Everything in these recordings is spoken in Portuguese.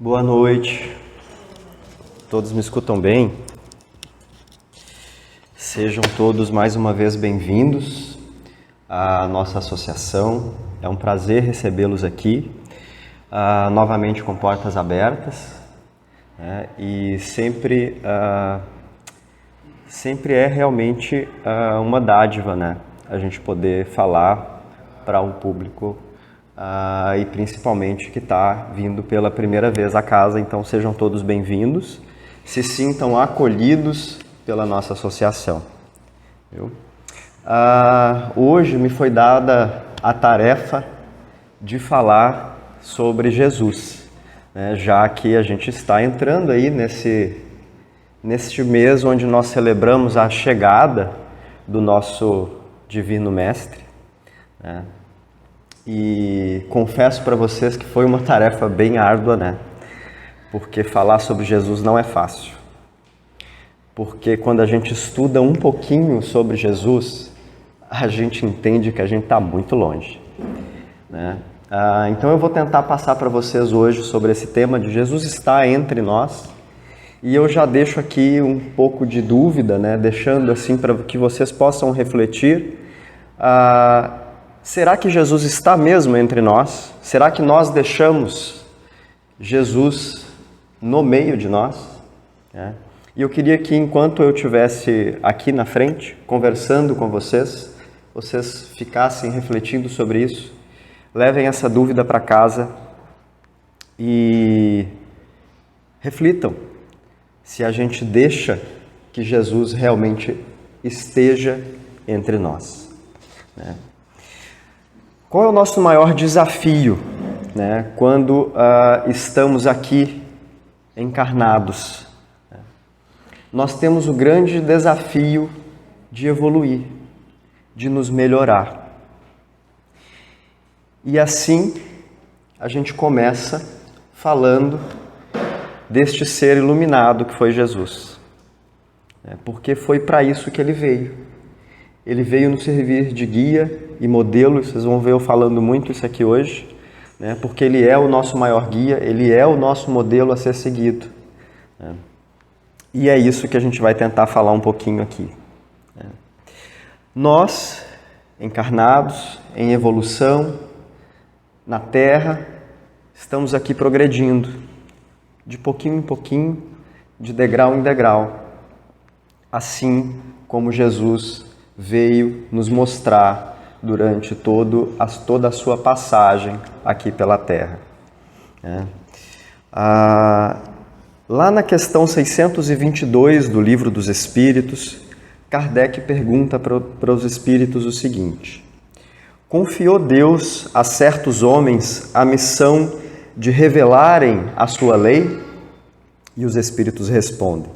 Boa noite, todos me escutam bem? Sejam todos mais uma vez bem-vindos à nossa associação. É um prazer recebê-los aqui, novamente com portas abertas, né? E sempre é realmente uma dádiva, né? A gente poder falar para um público e principalmente que está vindo pela primeira vez à casa. Então sejam todos bem-vindos, se sintam acolhidos pela nossa associação. Hoje me foi dada a tarefa de falar sobre Jesus, né? Já que a gente está entrando aí neste mês onde nós celebramos a chegada do nosso Divino Mestre, né? E confesso para vocês que foi uma tarefa bem árdua, né? Porque falar sobre Jesus não é fácil. Porque quando a gente estuda um pouquinho sobre Jesus, a gente entende que a gente está muito longe, né? Então eu vou tentar passar para vocês hoje sobre esse tema de Jesus está entre nós. E eu já deixo aqui um pouco de dúvida, né? Deixando assim para que vocês possam refletir. Será que Jesus está mesmo entre nós? Será que nós deixamos Jesus no meio de nós? E eu queria que enquanto eu estivesse aqui na frente, conversando com vocês ficassem refletindo sobre isso, levem essa dúvida para casa e reflitam se a gente deixa que Jesus realmente esteja entre nós, né? Qual é o nosso maior desafio, né, quando estamos aqui encarnados? Nós temos o grande desafio de evoluir, de nos melhorar. E assim a gente começa falando deste ser iluminado que foi Jesus, porque foi para isso que ele veio. Ele veio nos servir de guia e modelo, vocês vão ver eu falando muito isso aqui hoje, né? Porque ele é o nosso maior guia, ele é o nosso modelo a ser seguido, né? E é isso que a gente vai tentar falar um pouquinho aqui, né? Nós, encarnados, em evolução, na Terra, estamos aqui progredindo, de pouquinho em pouquinho, de degrau em degrau, assim como Jesus veio nos mostrar durante toda a sua passagem aqui pela Terra, né? Lá na questão 622 do Livro dos Espíritos, Kardec pergunta para os espíritos o seguinte: confiou Deus a certos homens a missão de revelarem a sua lei? E os espíritos respondem: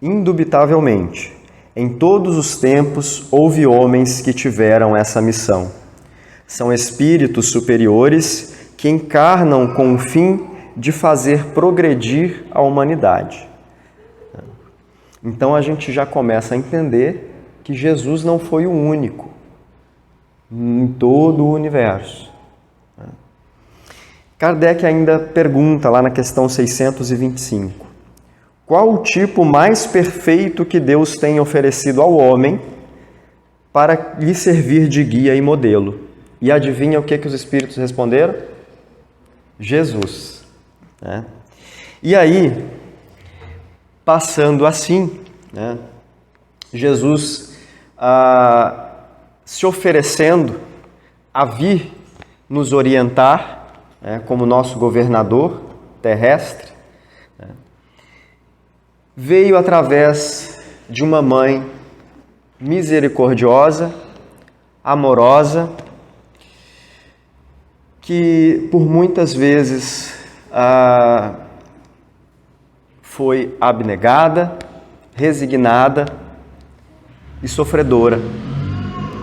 indubitavelmente, em todos os tempos houve homens que tiveram essa missão. São espíritos superiores que encarnam com o fim de fazer progredir a humanidade. Então a gente já começa a entender que Jesus não foi o único em todo o universo. Kardec ainda pergunta lá na questão 625: qual o tipo mais perfeito que Deus tem oferecido ao homem para lhe servir de guia e modelo? E adivinha o que os espíritos responderam? Jesus, né? E aí, passando assim, né, Jesus se oferecendo a vir nos orientar, né, como nosso governador terrestre, né, veio através de uma mãe misericordiosa, amorosa, que por muitas vezes foi abnegada, resignada e sofredora,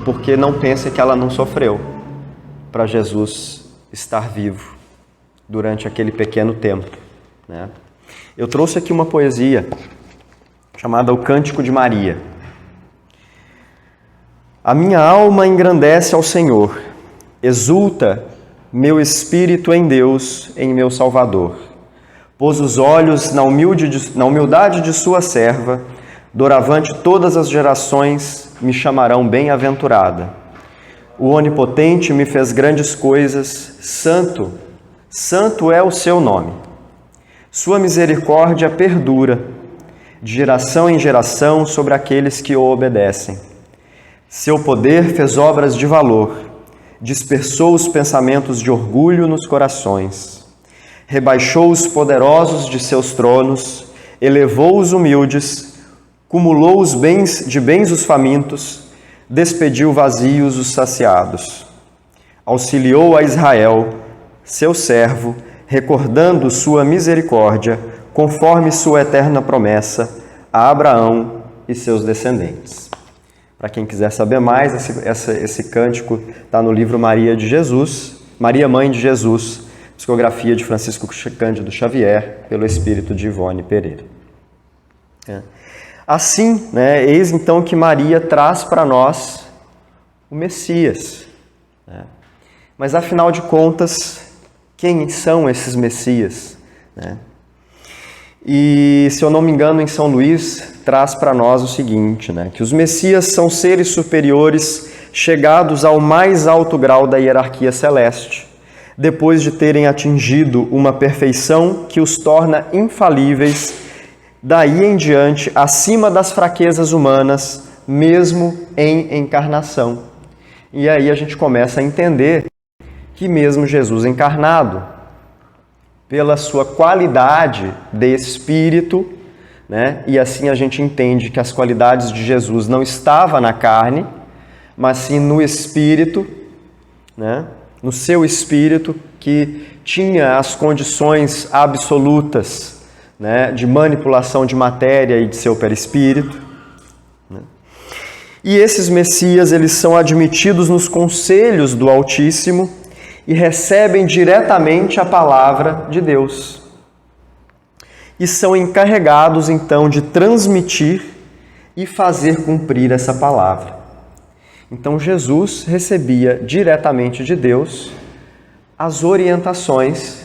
porque não pense que ela não sofreu para Jesus estar vivo durante aquele pequeno tempo, né? Eu trouxe aqui uma poesia chamada O Cântico de Maria. A minha alma engrandece ao Senhor, exulta meu espírito em Deus, em meu Salvador. pôs os olhos na humildade de sua serva, doravante todas as gerações me chamarão bem-aventurada. O Onipotente me fez grandes coisas, santo, santo é o seu nome. Sua misericórdia perdura, de geração em geração, sobre aqueles que o obedecem. Seu poder fez obras de valor, dispersou os pensamentos de orgulho nos corações. Rebaixou os poderosos de seus tronos, elevou os humildes, cumulou os bens os famintos, despediu vazios os saciados. Auxiliou a Israel, seu servo, recordando sua misericórdia, conforme sua eterna promessa, a Abraão e seus descendentes. Para quem quiser saber mais, esse cântico está no livro Maria de Jesus, Maria Mãe de Jesus, psicografia de Francisco Cândido Xavier, pelo espírito de Ivone Pereira. Assim, eis então que Maria traz para nós o Messias. Mas afinal de contas, quem são esses Messias? E, se eu não me engano, em São Luís, traz para nós o seguinte, que os Messias são seres superiores chegados ao mais alto grau da hierarquia celeste, depois de terem atingido uma perfeição que os torna infalíveis, daí em diante, acima das fraquezas humanas, mesmo em encarnação. E aí a gente começa a entender que mesmo Jesus encarnado, pela sua qualidade de espírito, e assim a gente entende que as qualidades de Jesus não estavam na carne, mas sim no espírito, no seu espírito, que tinha as condições absolutas de manipulação de matéria e de seu perispírito. E esses Messias, eles são admitidos nos conselhos do Altíssimo e recebem diretamente a palavra de Deus. E são encarregados, então, de transmitir e fazer cumprir essa palavra. Então, Jesus recebia diretamente de Deus as orientações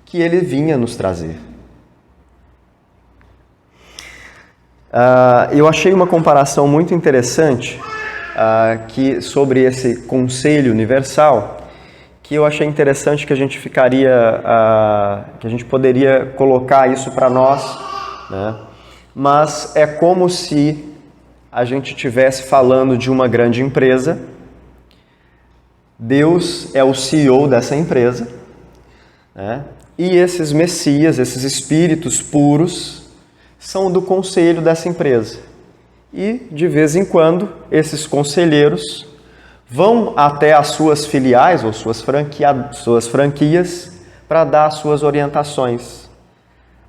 que ele vinha nos trazer. Eu achei uma comparação muito interessante sobre esse conselho universal, que eu achei interessante que a gente que a gente poderia colocar isso para nós, mas é como se a gente estivesse falando de uma grande empresa, Deus é o CEO dessa empresa, e esses Messias, esses espíritos puros, são do conselho dessa empresa. E, de vez em quando, esses conselheiros vão até as suas filiais ou suas franquias para dar as suas orientações,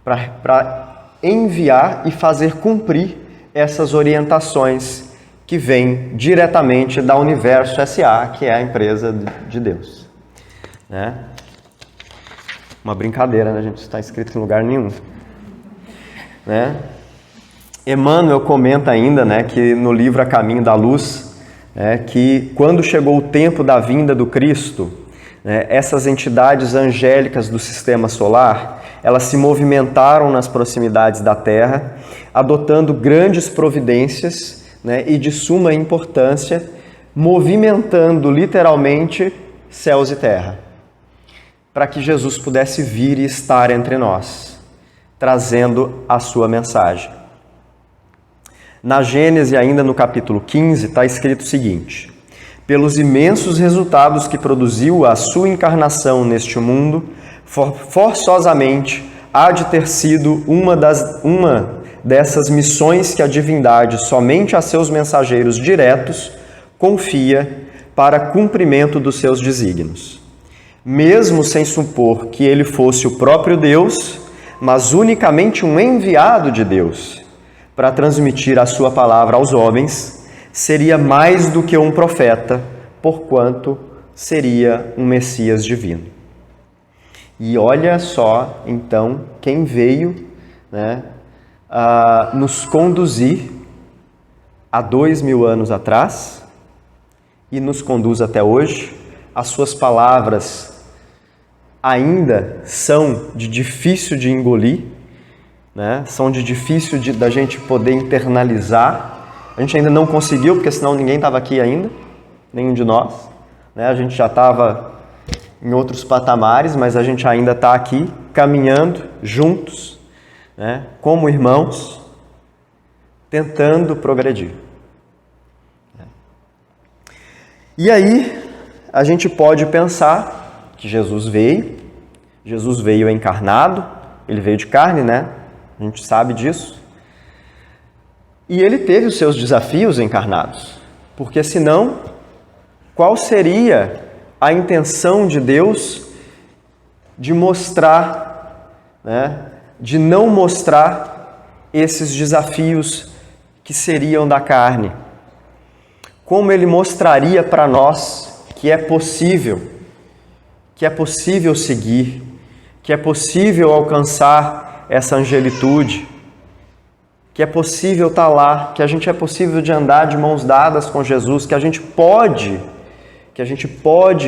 para enviar e fazer cumprir essas orientações que vêm diretamente da Universo S.A., que é a empresa de Deus. Uma brincadeira, a gente não está escrito em lugar nenhum. Emmanuel comenta ainda, que no livro A Caminho da Luz, que quando chegou o tempo da vinda do Cristo, essas entidades angélicas do sistema solar, elas se movimentaram nas proximidades da Terra, adotando grandes providências, e de suma importância, movimentando literalmente céus e terra, para que Jesus pudesse vir e estar entre nós, trazendo a sua mensagem. Na Gênesis, ainda no capítulo 15, está escrito o seguinte: pelos imensos resultados que produziu a sua encarnação neste mundo, forçosamente há de ter sido uma dessas missões que a divindade somente a seus mensageiros diretos confia para cumprimento dos seus desígnios. Mesmo sem supor que ele fosse o próprio Deus, mas unicamente um enviado de Deus para transmitir a sua palavra aos homens, seria mais do que um profeta, porquanto seria um Messias divino. E olha só, então, quem veio a nos conduzir há 2000 anos atrás e nos conduz até hoje. As suas palavras ainda são de difícil de engolir, né? São de difícil da gente poder internalizar. A gente ainda não conseguiu, porque senão ninguém estava aqui ainda, nenhum de nós, né? A gente já estava em outros patamares, mas a gente ainda está aqui caminhando juntos, né? Como irmãos, tentando progredir. E aí a gente pode pensar que Jesus veio encarnado, ele veio de carne, né? A gente sabe disso. E ele teve os seus desafios encarnados, porque senão, qual seria a intenção de Deus de mostrar, né? De não mostrar esses desafios que seriam da carne? Como ele mostraria para nós que é possível seguir, que é possível alcançar essa angelitude, que é possível estar lá, que a gente é possível de andar de mãos dadas com Jesus, que a gente pode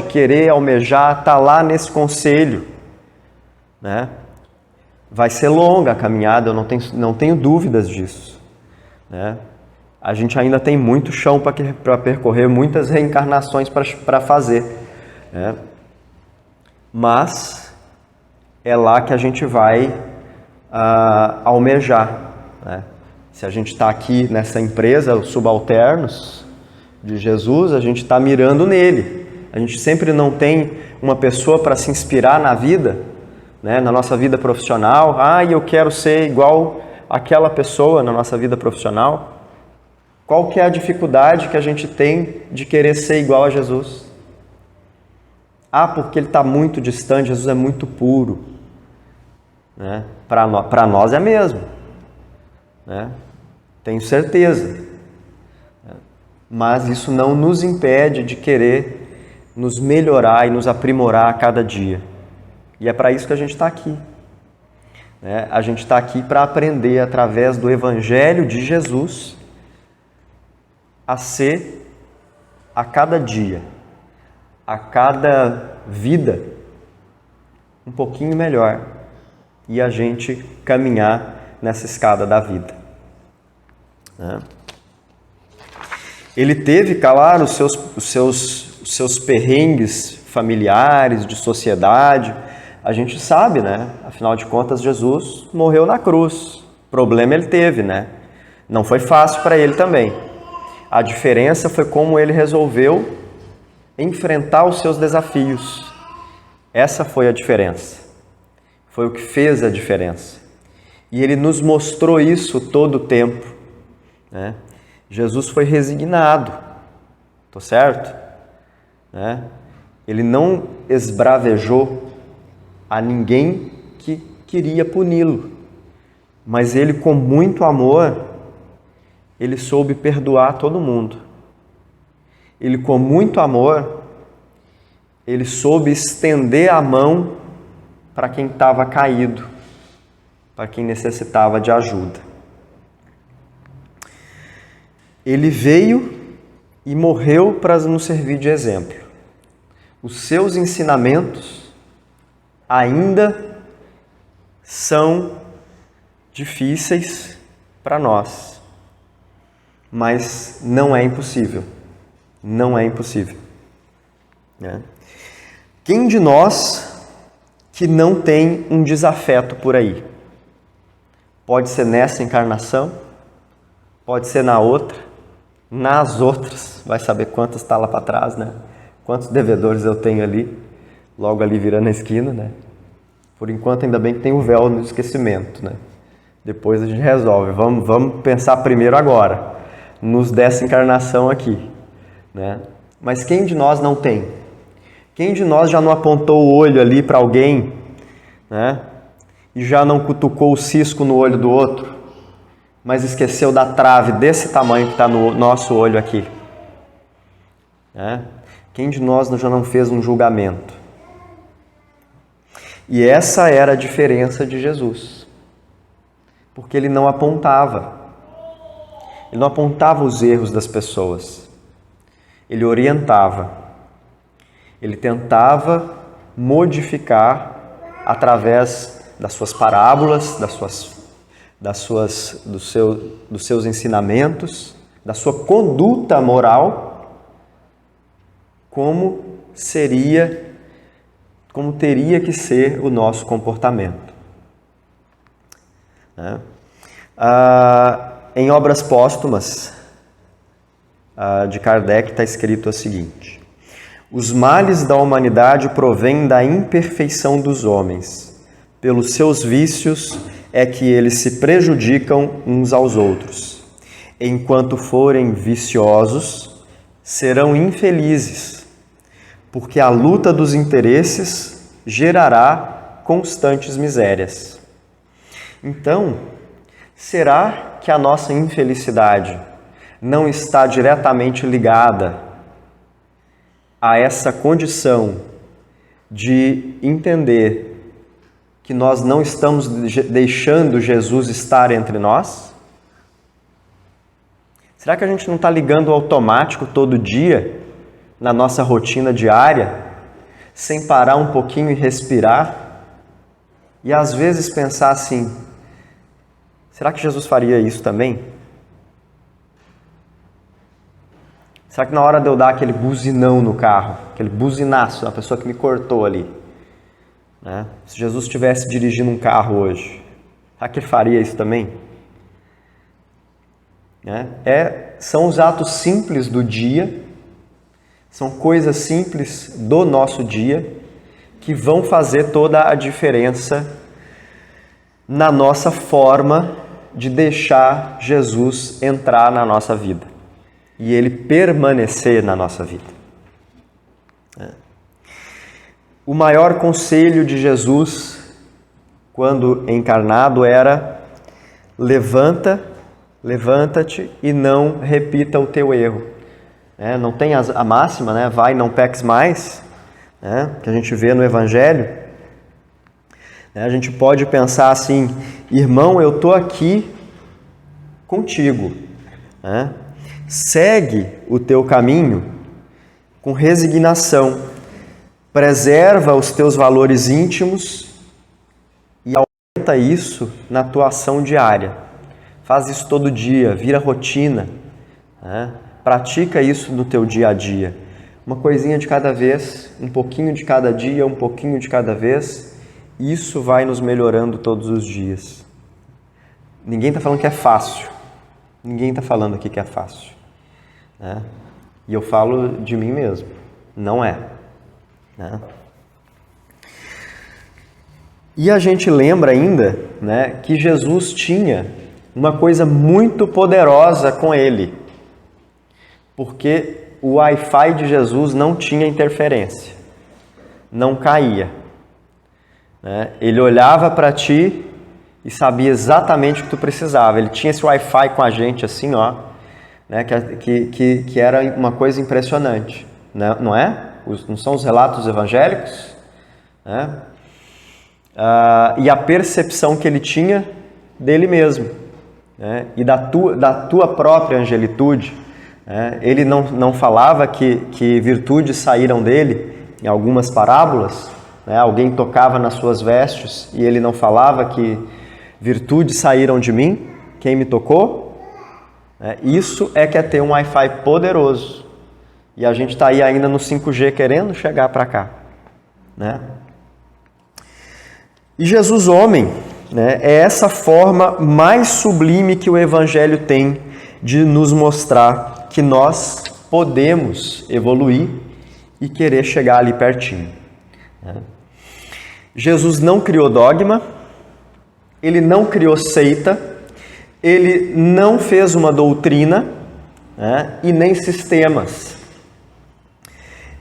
querer almejar estar lá nesse conselho, né? Vai ser longa a caminhada, eu não tenho dúvidas disso, né? A gente ainda tem muito chão para percorrer, muitas reencarnações para fazer, né? Mas é lá que a gente vai almejar, né? Se a gente está aqui nessa empresa, os subalternos de Jesus, a gente está mirando nele. A gente sempre não tem uma pessoa para se inspirar na vida, né? Na nossa vida profissional. Eu quero ser igual àquela pessoa na nossa vida profissional. Qual que é a dificuldade que a gente tem de querer ser igual a Jesus? Porque ele está muito distante, Jesus é muito puro, né? Para nós é mesmo, né? Tenho certeza. Mas isso não nos impede de querer nos melhorar e nos aprimorar a cada dia. E é para isso que a gente está aqui, né? A gente está aqui para aprender através do Evangelho de Jesus a ser, a cada dia, a cada vida, um pouquinho melhor, e a gente caminhar nessa escada da vida, né? Ele teve, claro, os seus perrengues familiares, de sociedade, a gente sabe, né? Afinal de contas, Jesus morreu na cruz, problema ele teve, né? Não foi fácil para ele também. A diferença foi como ele resolveu enfrentar os seus desafios. Essa foi a diferença. Foi o que fez a diferença. E ele nos mostrou isso todo o tempo, né? Jesus foi resignado, tô certo? Né? Ele não esbravejou a ninguém que queria puni-lo, mas ele, com muito amor, ele soube perdoar todo mundo. Ele, com muito amor, ele soube estender a mão para quem estava caído, para quem necessitava de ajuda. Ele veio e morreu para nos servir de exemplo. Os seus ensinamentos ainda são difíceis para nós, mas não é impossível. Não é impossível, né? Quem de nós que não tem um desafeto por aí? Pode ser nessa encarnação, pode ser na outra, nas outras, vai saber quantas está lá para trás, né? Quantos devedores eu tenho ali, logo ali virando a esquina, né? Por enquanto, ainda bem que tem o véu no esquecimento, né? Depois a gente resolve. Vamos pensar primeiro agora, nos dessa encarnação aqui, né? Mas quem de nós não tem? Quem de nós já não apontou o olho ali para alguém, né? E já não cutucou o cisco no olho do outro, mas esqueceu da trave desse tamanho que está no nosso olho aqui, né? Quem de nós já não fez um julgamento? E essa era a diferença de Jesus, porque ele não apontava. Ele não apontava os erros das pessoas. Ele orientava. Ele tentava modificar através das suas parábolas, dos seus ensinamentos, da sua conduta moral, como teria que ser o nosso comportamento. Em Obras Póstumas de Kardec está escrito o seguinte: os males da humanidade provêm da imperfeição dos homens. Pelos seus vícios é que eles se prejudicam uns aos outros. Enquanto forem viciosos, serão infelizes, porque a luta dos interesses gerará constantes misérias. Então, será que a nossa infelicidade não está diretamente ligada a essa condição de entender que nós não estamos deixando Jesus estar entre nós? Será que a gente não está ligando o automático todo dia, na nossa rotina diária, sem parar um pouquinho e respirar? E às vezes pensar assim: será que Jesus faria isso também? Será que na hora de eu dar aquele buzinão no carro, aquele buzinaço na pessoa que me cortou ali, né? Se Jesus estivesse dirigindo um carro hoje, será que ele faria isso também? São os atos simples do dia, são coisas simples do nosso dia que vão fazer toda a diferença na nossa forma de deixar Jesus entrar na nossa vida e Ele permanecer na nossa vida. O maior conselho de Jesus, quando encarnado, era: levanta-te e não repita o teu erro. Não tem a máxima, né? Vai, não peques mais, né? Que a gente vê no Evangelho. A gente pode pensar assim: irmão, eu estou aqui contigo, né? Segue o teu caminho com resignação, preserva os teus valores íntimos e aumenta isso na tua ação diária. Faz isso todo dia, vira rotina, né? Pratica isso no teu dia a dia. Uma coisinha de cada vez, um pouquinho de cada dia, um pouquinho de cada vez. Isso vai nos melhorando todos os dias. Ninguém está falando que é fácil. Ninguém está falando aqui que é fácil, né? E eu falo de mim mesmo. Não é, né? E a gente lembra ainda, né, que Jesus tinha uma coisa muito poderosa com Ele. Porque o Wi-Fi de Jesus não tinha interferência. Não caía. Ele olhava para ti e sabia exatamente o que tu precisava. Ele tinha esse Wi-Fi com a gente assim, ó, né, que era uma coisa impressionante, né? Não é? Não são os relatos evangélicos? Né? E a percepção que ele tinha dele mesmo, né? E da tua própria angelitude. Né? Ele não falava que virtudes saíram dele em algumas parábolas, né? Alguém tocava nas suas vestes e ele não falava que virtudes saíram de mim, quem me tocou? Isso é que é ter um Wi-Fi poderoso. E a gente está aí ainda no 5G querendo chegar para cá, né? E Jesus homem, né, é essa forma mais sublime que o Evangelho tem de nos mostrar que nós podemos evoluir e querer chegar ali pertinho, né? Jesus não criou dogma, Ele não criou seita, Ele não fez uma doutrina, né, e nem sistemas.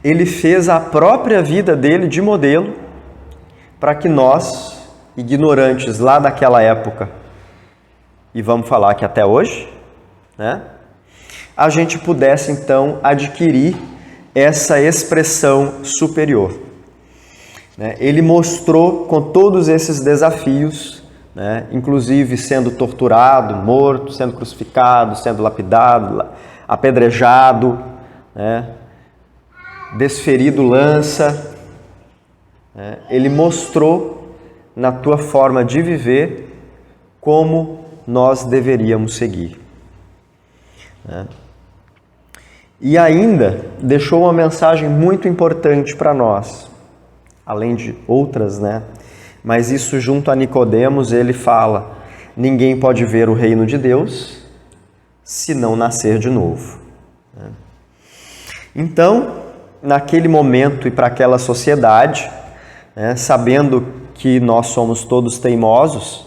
Ele fez a própria vida dele de modelo para que nós, ignorantes lá daquela época, e vamos falar que até hoje, né, a gente pudesse então adquirir essa expressão superior. Ele mostrou com todos esses desafios, né, inclusive sendo torturado, morto, sendo crucificado, sendo lapidado, apedrejado, né, desferido lança, Ele mostrou na tua forma de viver como nós deveríamos seguir. E ainda deixou uma mensagem muito importante para nós, além de outras, né? Mas isso junto a Nicodemos, ele fala: ninguém pode ver o reino de Deus se não nascer de novo. Então, naquele momento e para aquela sociedade, sabendo que nós somos todos teimosos,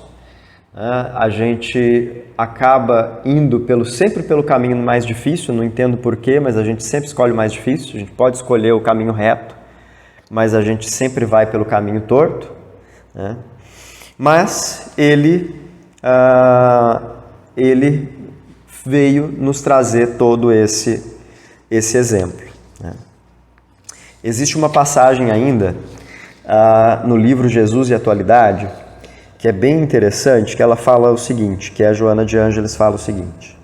a gente acaba indo sempre pelo caminho mais difícil, não entendo porquê, mas a gente sempre escolhe o mais difícil. A gente pode escolher o caminho reto, mas a gente sempre vai pelo caminho torto. Mas ele veio nos trazer todo esse exemplo. Existe uma passagem ainda no livro Jesus e Atualidade, que é bem interessante, que ela fala o seguinte, que a Joana de Ângeles fala o seguinte: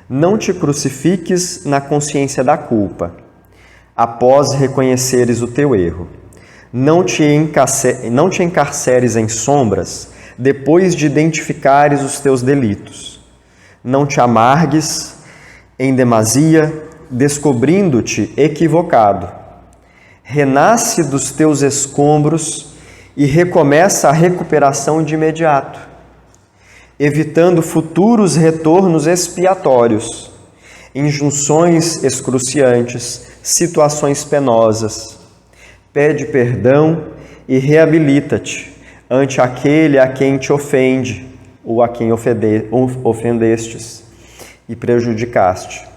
não te crucifiques na consciência da culpa, após reconheceres o teu erro. Não te encarceres em sombras, depois de identificares os teus delitos. Não te amargues em demasia, descobrindo-te equivocado. Renasce dos teus escombros e recomeça a recuperação de imediato, evitando futuros retornos expiatórios, injunções excruciantes, situações penosas. Pede perdão e reabilita-te ante aquele a quem te ofende ou a quem ofendestes e prejudicaste.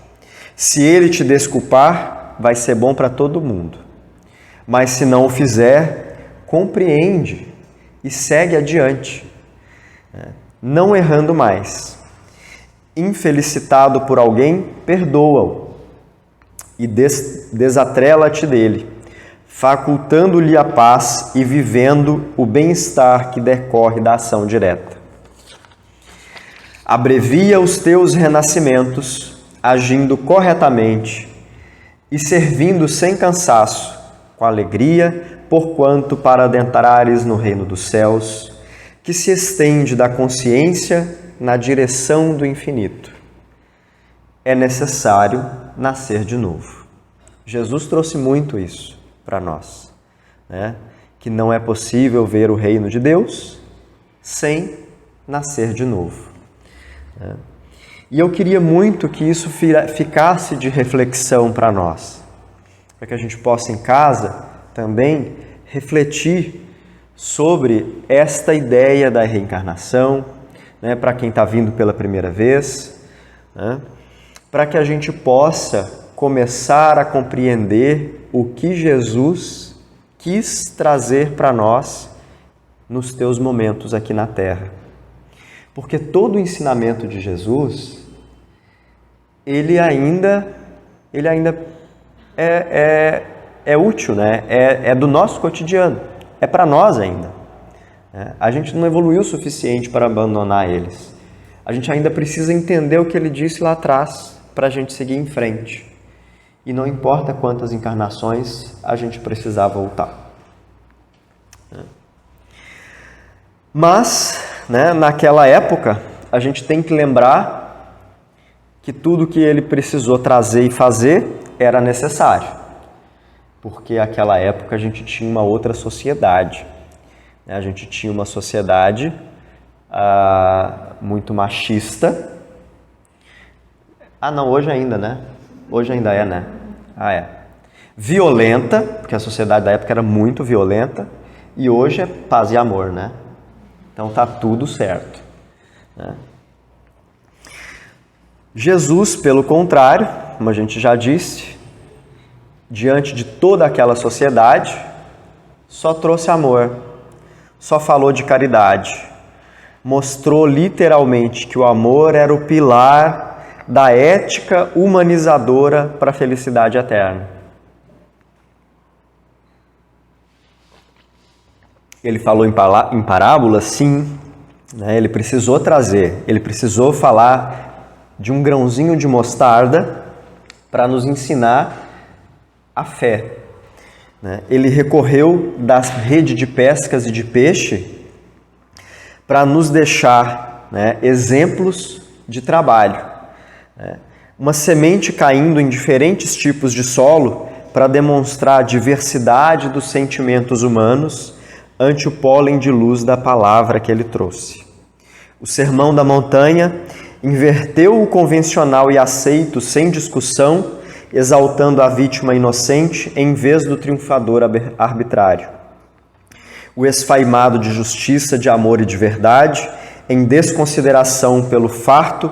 Se ele te desculpar, vai ser bom para todo mundo. Mas se não o fizer, compreende e segue adiante, não errando mais. Infelicitado por alguém, perdoa-o e desatrela-te dele, facultando-lhe a paz e vivendo o bem-estar que decorre da ação direta. Abrevia os teus renascimentos, agindo corretamente e servindo sem cansaço, com alegria, porquanto para adentrares no reino dos céus, que se estende da consciência na direção do infinito. É necessário nascer de novo. Jesus trouxe muito isso para nós, que não é possível ver o reino de Deus sem nascer de novo. E eu queria muito que isso ficasse de reflexão para nós, para que a gente possa em casa também refletir sobre esta ideia da reencarnação, para quem está vindo pela primeira vez, para que a gente possa começar a compreender o que Jesus quis trazer para nós nos teus momentos aqui na Terra. Porque todo o ensinamento de Jesus, ele ainda é útil, é do nosso cotidiano, é para nós ainda. A gente não evoluiu o suficiente para abandonar eles. A gente ainda precisa entender o que ele disse lá atrás para a gente seguir em frente. E não importa quantas encarnações a gente precisar voltar. Mas, naquela época, a gente tem que lembrar que tudo que ele precisou trazer e fazer era necessário. Porque naquela época a gente tinha uma outra sociedade. A gente tinha uma sociedade muito machista. Não, hoje ainda, Hoje ainda é, Violenta, porque a sociedade da época era muito violenta, e hoje é paz e amor, Então tá tudo certo. Jesus, pelo contrário, como a gente já disse, diante de toda aquela sociedade, só trouxe amor, só falou de caridade, mostrou literalmente que o amor era o pilar da ética humanizadora para a felicidade eterna. Ele falou em parábolas, sim, ele precisou falar de um grãozinho de mostarda para nos ensinar a fé. né? Ele recorreu da rede de pescas e de peixe para nos deixar, né, exemplos de trabalho, né? Uma semente caindo em diferentes tipos de solo para demonstrar a diversidade dos sentimentos humanos ante o pólen de luz da palavra que ele trouxe. O Sermão da Montanha inverteu o convencional e aceito sem discussão, exaltando a vítima inocente em vez do triunfador arbitrário. O esfaimado de justiça, de amor e de verdade, em desconsideração pelo farto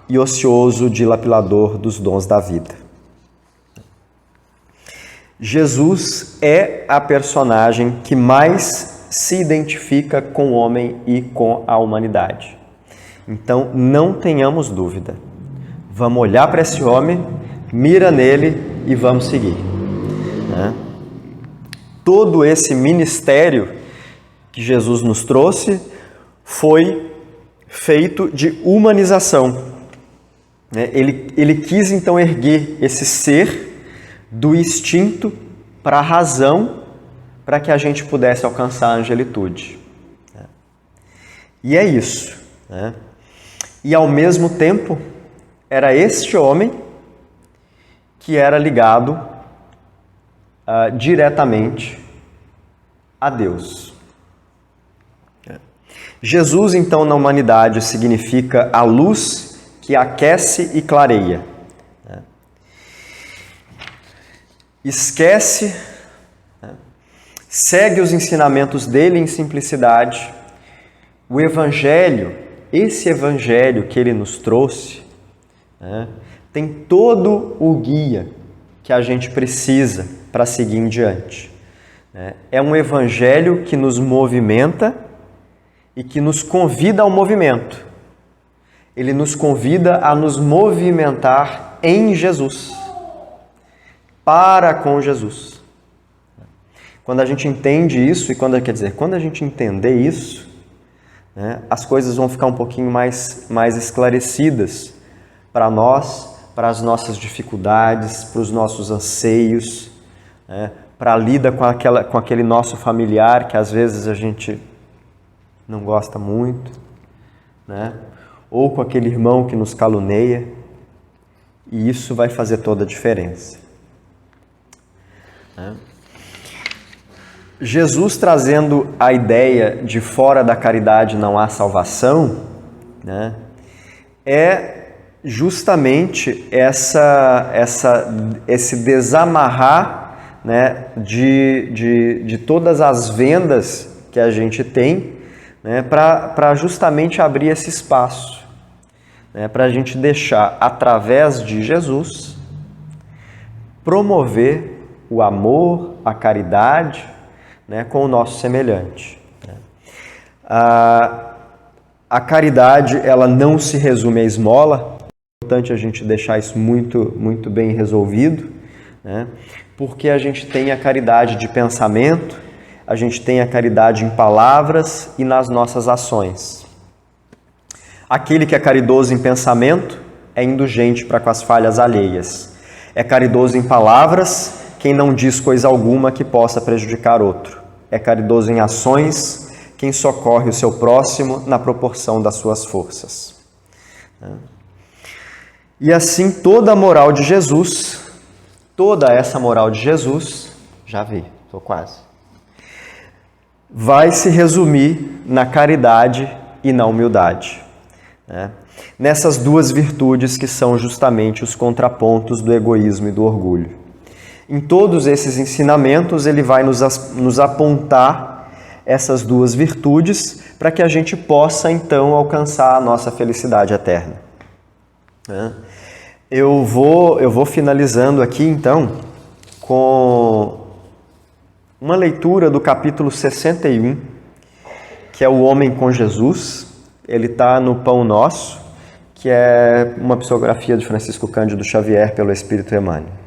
e ocioso dilapilador dos dons da vida. Jesus é a personagem que mais se identifica com o homem e com a humanidade. Então, não tenhamos dúvida. Vamos olhar para esse homem, mira nele e vamos seguir, né? Todo esse ministério que Jesus nos trouxe foi feito de humanização. Ele quis então erguer esse ser do instinto para a razão, para que a gente pudesse alcançar a angelitude. E é isso, né? E ao mesmo tempo, era este homem que era ligado diretamente a Deus. Jesus, então, na humanidade significa a luz que aquece e clareia. Esquece, segue os ensinamentos dele em simplicidade. O Evangelho, esse Evangelho que ele nos trouxe, tem todo o guia que a gente precisa para seguir em diante. É um Evangelho que nos movimenta e que nos convida ao movimento. Ele nos convida a nos movimentar em Jesus, para com Jesus. Quando a gente entende isso, quando a gente entender isso, né, as coisas vão ficar um pouquinho mais esclarecidas para nós, para as nossas dificuldades, para os nossos anseios, né, para a lida com aquele nosso familiar que às vezes a gente não gosta muito, né? Ou com aquele irmão que nos caluneia, e isso vai fazer toda a diferença. Jesus trazendo a ideia de fora da caridade não há salvação, né, é justamente esse desamarrar, né, de todas as vendas que a gente tem, né, para justamente abrir esse espaço, né, para a gente deixar, através de Jesus, promover o amor, a caridade, né, com o nosso semelhante. A caridade, ela não se resume à esmola, é importante a gente deixar isso muito, muito bem resolvido, né, porque a gente tem a caridade de pensamento, a gente tem a caridade em palavras e nas nossas ações. Aquele que é caridoso em pensamento é indulgente para com as falhas alheias. É caridoso em palavras quem não diz coisa alguma que possa prejudicar outro. É caridoso em ações quem socorre o seu próximo na proporção das suas forças. E assim toda a moral de Jesus, toda essa moral de Jesus, já vi, estou quase, vai se resumir na caridade e na humildade, né? Nessas duas virtudes que são justamente os contrapontos do egoísmo e do orgulho. Em todos esses ensinamentos, ele vai nos apontar essas duas virtudes para que a gente possa, então, alcançar a nossa felicidade eterna. Eu vou finalizando aqui, então, com uma leitura do capítulo 61, que é o Homem com Jesus. Ele está no Pão Nosso, que é uma psicografia de Francisco Cândido Xavier pelo Espírito Emmanuel.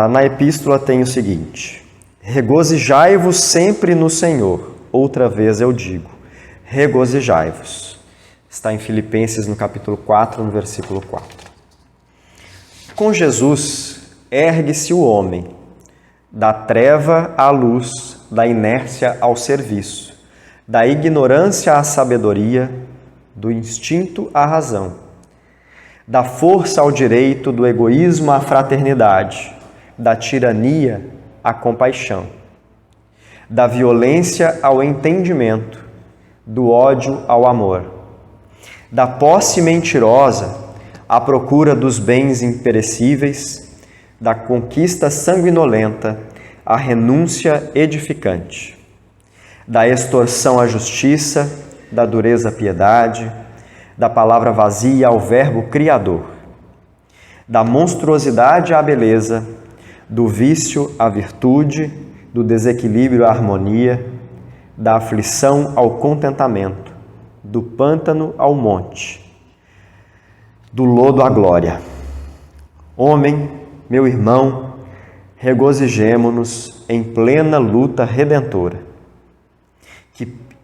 Na epístola tem o seguinte: regozijai-vos sempre no Senhor. Outra vez eu digo, regozijai-vos. Está em Filipenses, no capítulo 4, no versículo 4. Com Jesus, ergue-se o homem, da treva à luz, da inércia ao serviço, da ignorância à sabedoria, do instinto à razão, da força ao direito, do egoísmo à fraternidade, da tirania à compaixão, da violência ao entendimento, do ódio ao amor, da posse mentirosa à procura dos bens imperecíveis, da conquista sanguinolenta à renúncia edificante, da extorsão à justiça, da dureza à piedade, da palavra vazia ao verbo criador, da monstruosidade à beleza, do vício à virtude, do desequilíbrio à harmonia, da aflição ao contentamento, do pântano ao monte, do lodo à glória. Homem, meu irmão, regozijemo-nos em plena luta redentora.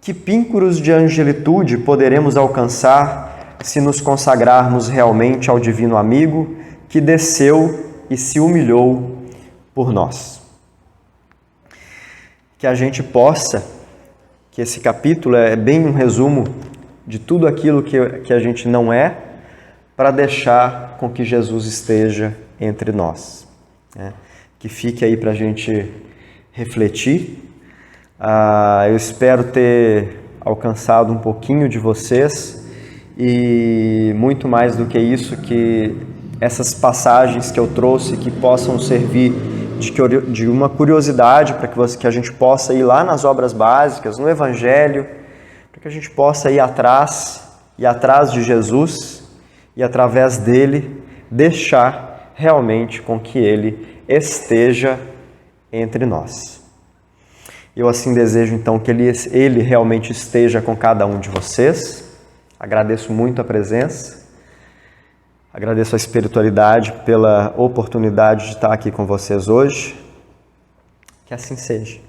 Que píncaros de angelitude poderemos alcançar se nos consagrarmos realmente ao divino amigo que desceu e se humilhou por nós. Que a gente possa, que esse capítulo é bem um resumo de tudo aquilo que a gente não é, para deixar com que Jesus esteja entre nós. Que fique aí para a gente refletir. Eu espero ter alcançado um pouquinho de vocês e muito mais do que isso, que essas passagens que eu trouxe que possam servir de uma curiosidade para que a gente possa ir lá nas obras básicas, no Evangelho, para que a gente possa ir atrás de Jesus e através dele deixar realmente com que ele esteja entre nós. Eu assim desejo então que ele realmente esteja com cada um de vocês. Agradeço muito a presença, agradeço a espiritualidade pela oportunidade de estar aqui com vocês hoje. Que assim seja.